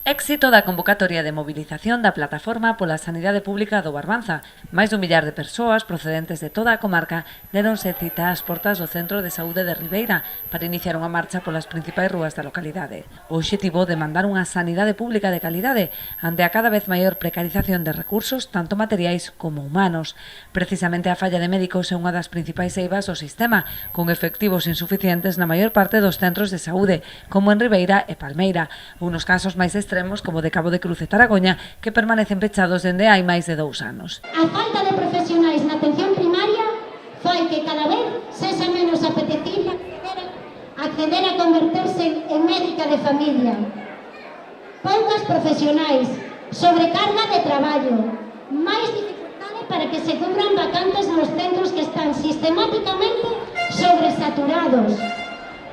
Éxito da convocatoria de mobilización da Plataforma pola Sanidade Pública do Barbanza. Máis dun millar de persoas procedentes de toda a comarca deronse cita ás portas do Centro de Saúde de Ribeira para iniciar unha marcha polas principais rúas da localidade. O obxectivo de mandar unha sanidade pública de calidade ante a cada vez maior precarización de recursos, tanto materiais como humanos. Precisamente a falla de médicos é unha das principais eivas do sistema, con efectivos insuficientes na maior parte dos centros de saúde, como en Ribeira e Palmeira, unos casos máis extremos como de Cabo de Cruz e Taragoña, que permanecen pechados dende hai máis de 2 anos. A falta de profesionais na atención primaria fai que cada vez sexa menos apetecible acceder a converterse en médica de familia. Poucas profesionais, sobrecarga de traballo, máis dificultade para que se cubran vacantes nos centros que están sistemáticamente sobresaturados,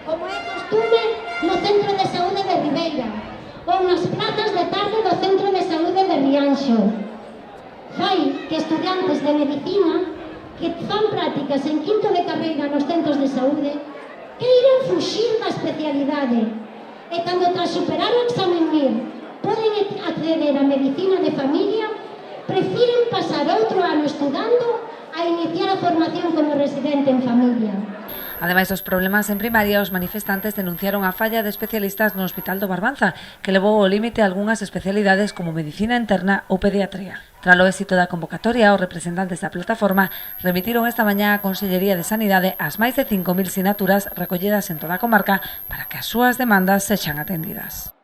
como é costume no Centro de Saúde de Ribeira ou nas plazas de tarde do Centro de Saúde de Rianxo. Fai que estudantes de medicina que fan prácticas en quinto de carreira nos centros de saúde queiran fuxir da especialidade e cando tras superar o examen MIR poden acceder a medicina de familia, prefiren pasar outro ano estudando a iniciar a formación como residente en familia. Ademais dos problemas en primaria, os manifestantes denunciaron a falla de especialistas no Hospital do Barbanza, que levou ao límite algunhas especialidades como medicina interna ou pediatría. Tras o éxito da convocatoria, os representantes da plataforma remitiron esta mañá á Consellería de Sanidade as máis de 5.000 sinaturas recollidas en toda a comarca para que as súas demandas sexan atendidas.